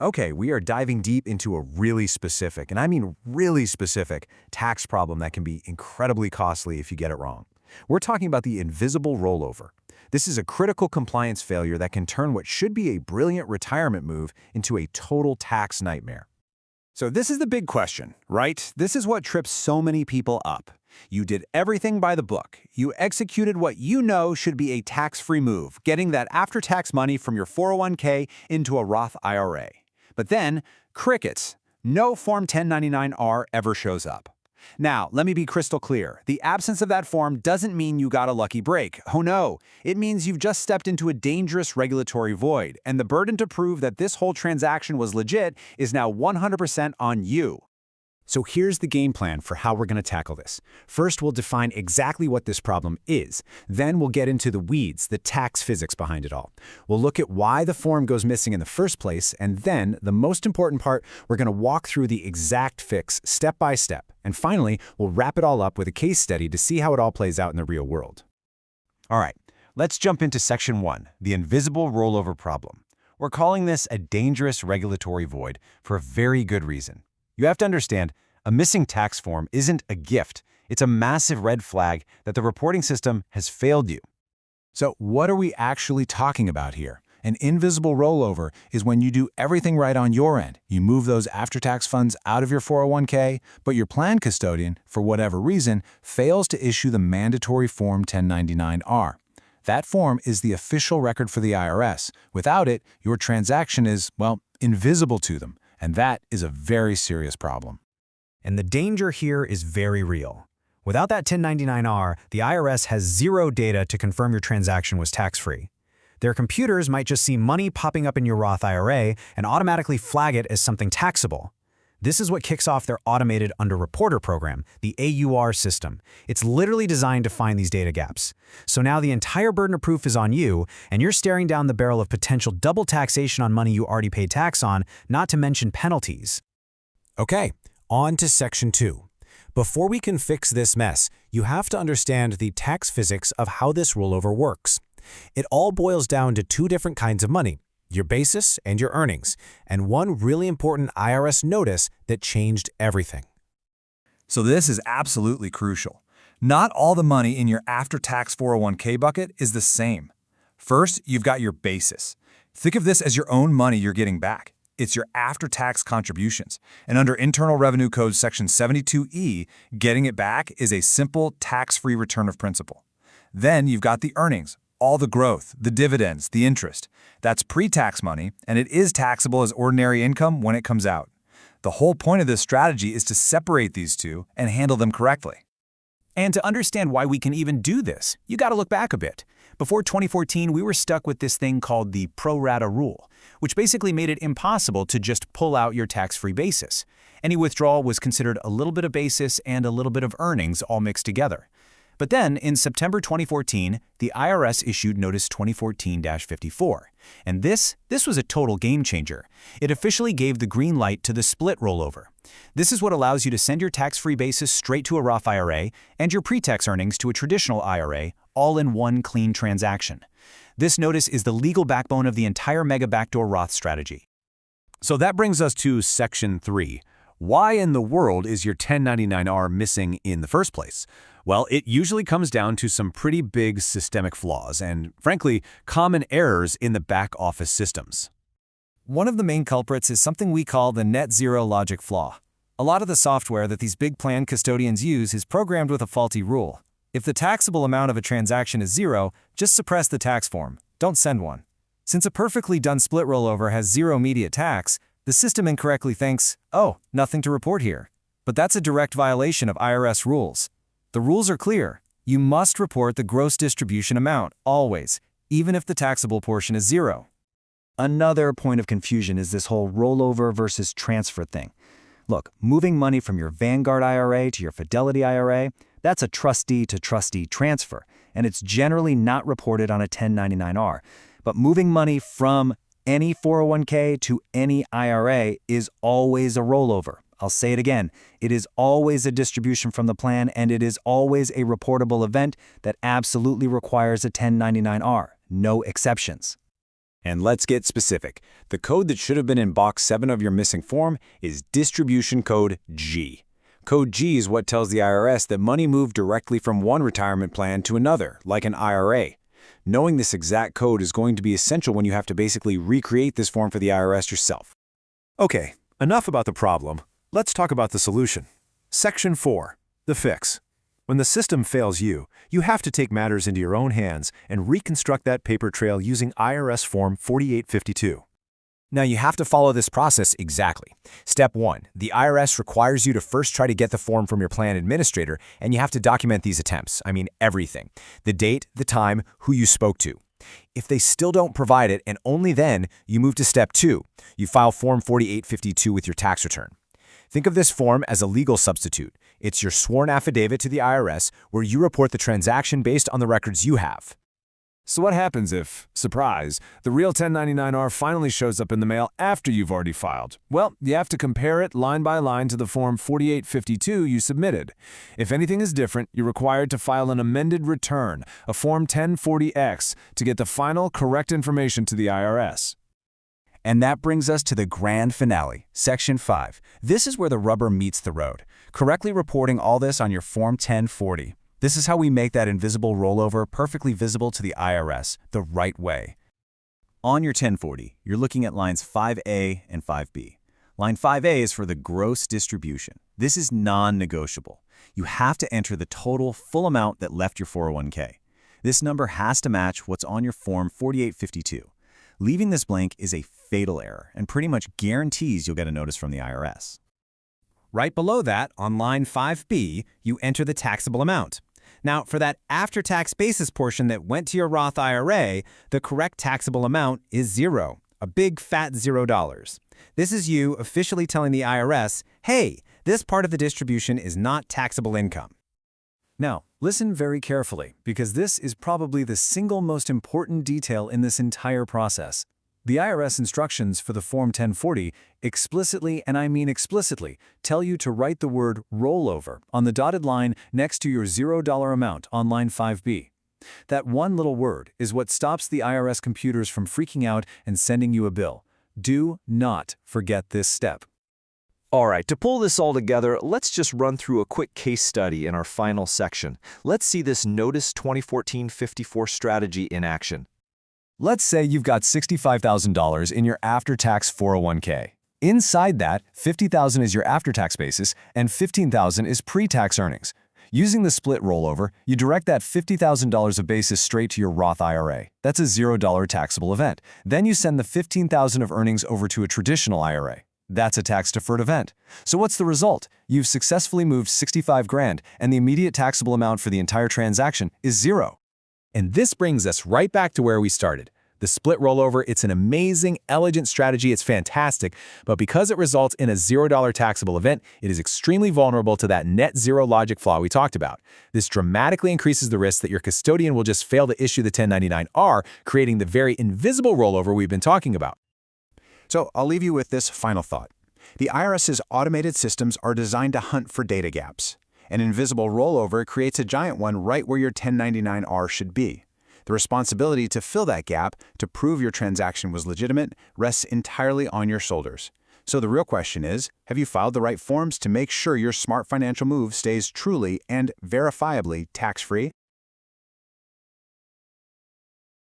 Okay, we are diving deep into a really specific, and I mean really specific, tax problem that can be incredibly costly if you get it wrong. We're talking about the invisible rollover. This is a critical compliance failure that can turn what should be a brilliant retirement move into a total tax nightmare. So this is the big question, right? This is what trips so many people up. You did everything by the book. You executed what you know should be a tax-free move, getting that after-tax money from your 401k into a Roth IRA. But then, crickets. No Form 1099-R ever shows up. Now, let me be crystal clear. The absence of that form doesn't mean you got a lucky break. Oh no, it means you've just stepped into a dangerous regulatory void, and the burden to prove that this whole transaction was legit is now 100% on you. So here's the game plan for how we're going to tackle this. First, we'll define exactly what this problem is. Then we'll get into the weeds, the tax physics behind it all. We'll look at why the form goes missing in the first place, and then, the most important part, we're going to walk through the exact fix step by step. And finally, we'll wrap it all up with a case study to see how it all plays out in the real world. All right, let's jump into Section 1, the invisible rollover problem. We're calling this a dangerous regulatory void for a very good reason. You have to understand, a missing tax form isn't a gift. It's a massive red flag that the reporting system has failed you. So what are we actually talking about here? An invisible rollover is when you do everything right on your end. You move those after-tax funds out of your 401k, but your plan custodian, for whatever reason, fails to issue the mandatory Form 1099-R. That form is the official record for the IRS. Without it, your transaction is, well, invisible to them. And that is a very serious problem. And the danger here is very real. Without that 1099-R, the IRS has zero data to confirm your transaction was tax-free. Their computers might just see money popping up in your Roth IRA and automatically flag it as something taxable. This is what kicks off their Automated Underreporter program, the AUR system. It's literally designed to find these data gaps. So now the entire burden of proof is on you, and you're staring down the barrel of potential double taxation on money you already paid tax on, not to mention penalties. Okay, on to Section 2. Before we can fix this mess, you have to understand the tax physics of how this rollover works. It all boils down to two different kinds of money: your basis and your earnings, and one really important IRS notice that changed everything. So this is absolutely crucial. Not all the money in your after-tax 401k bucket is the same. First, you've got your basis. Think of this as your own money you're getting back. It's your after-tax contributions. And under Internal Revenue Code Section 72E, getting it back is a simple tax-free return of principal. Then you've got the earnings, all the growth, the dividends, the interest. That's pre-tax money, and it is taxable as ordinary income when it comes out. The whole point of this strategy is to separate these two and handle them correctly. And to understand why we can even do this, you got to look back a bit. Before 2014, we were stuck with this thing called the pro rata rule, which basically made it impossible to just pull out your tax-free basis. Any withdrawal was considered a little bit of basis and a little bit of earnings all mixed together. But then, in September 2014, the IRS issued Notice 2014-54. And this was a total game changer. It officially gave the green light to the split rollover. This is what allows you to send your tax-free basis straight to a Roth IRA and your pre-tax earnings to a traditional IRA, all in one clean transaction. This notice is the legal backbone of the entire mega backdoor Roth strategy. So that brings us to Section 3. Why in the world is your 1099-R missing in the first place? Well, it usually comes down to some pretty big systemic flaws and, frankly, common errors in the back office systems. One of the main culprits is something we call the Net Zero Logic Flaw. A lot of the software that these big plan custodians use is programmed with a faulty rule. If the taxable amount of a transaction is zero, just suppress the tax form. Don't send one. Since a perfectly done split rollover has zero immediate tax, the system incorrectly thinks, oh, nothing to report here. But that's a direct violation of IRS rules. The rules are clear. You must report the gross distribution amount, always, even if the taxable portion is zero. Another point of confusion is this whole rollover versus transfer thing. Look, moving money from your Vanguard IRA to your Fidelity IRA, that's a trustee-to-trustee transfer, and it's generally not reported on a 1099-R. But moving money from any 401k to any IRA is always a rollover. I'll say it again, it is always a distribution from the plan, and it is always a reportable event that absolutely requires a 1099-R. No exceptions. And let's get specific. The code that should have been in box 7 of your missing form is distribution code G. Code G is what tells the IRS that money moved directly from one retirement plan to another, like an IRA. Knowing this exact code is going to be essential when you have to basically recreate this form for the IRS yourself. Okay, enough about the problem. Let's talk about the solution. Section 4, the fix. When the system fails you, you have to take matters into your own hands and reconstruct that paper trail using IRS Form 4852. Now you have to follow this process exactly. Step 1, the IRS requires you to first try to get the form from your plan administrator, and you have to document these attempts. I mean everything. The date, the time, who you spoke to. If they still don't provide it, and only then, you move to Step 2. You file Form 4852 with your tax return. Think of this form as a legal substitute. It's your sworn affidavit to the IRS where you report the transaction based on the records you have. So what happens if, surprise, the real 1099-R finally shows up in the mail after you've already filed? Well, you have to compare it line by line to the Form 4852 you submitted. If anything is different, you're required to file an amended return, a Form 1040X, to get the final correct information to the IRS. And that brings us to the grand finale, Section 5. This is where the rubber meets the road. Correctly reporting all this on your Form 1040. This is how we make that invisible rollover perfectly visible to the IRS, the right way. On your 1040, you're looking at lines 5A and 5B. Line 5A is for the gross distribution. This is non-negotiable. You have to enter the total full amount that left your 401k. This number has to match what's on your Form 4852. Leaving this blank is a fatal error and pretty much guarantees you'll get a notice from the IRS. Right below that, on line 5B, you enter the taxable amount. Now, for that after-tax basis portion that went to your Roth IRA, the correct taxable amount is $0, a big fat $0. This is you officially telling the IRS, hey, this part of the distribution is not taxable income. Now, listen very carefully, because this is probably the single most important detail in this entire process. The IRS instructions for the Form 1040 explicitly, and I mean explicitly, tell you to write the word rollover on the dotted line next to your $0 amount on line 5B. That one little word is what stops the IRS computers from freaking out and sending you a bill. Do not forget this step. All right, to pull this all together, let's just run through a quick case study in our final section. Let's see this Notice 2014-54 strategy in action. Let's say you've got $65,000 in your after-tax 401k. Inside that, $50,000 is your after-tax basis and $15,000 is pre-tax earnings. Using the split rollover, you direct that $50,000 of basis straight to your Roth IRA. That's a $0 taxable event. Then you send the $15,000 of earnings over to a traditional IRA. That's a tax-deferred event. So what's the result? You've successfully moved $65,000 and the immediate taxable amount for the entire transaction is $0. And this brings us right back to where we started. The split rollover, it's an amazing, elegant strategy. It's fantastic, but because it results in a $0 taxable event, it is extremely vulnerable to that net zero logic flaw we talked about. This dramatically increases the risk that your custodian will just fail to issue the 1099-R, creating the very invisible rollover we've been talking about. So I'll leave you with this final thought. The IRS's automated systems are designed to hunt for data gaps. An invisible rollover creates a giant one right where your 1099-R should be. The responsibility to fill that gap, to prove your transaction was legitimate, rests entirely on your shoulders. So the real question is, have you filed the right forms to make sure your smart financial move stays truly and verifiably tax-free?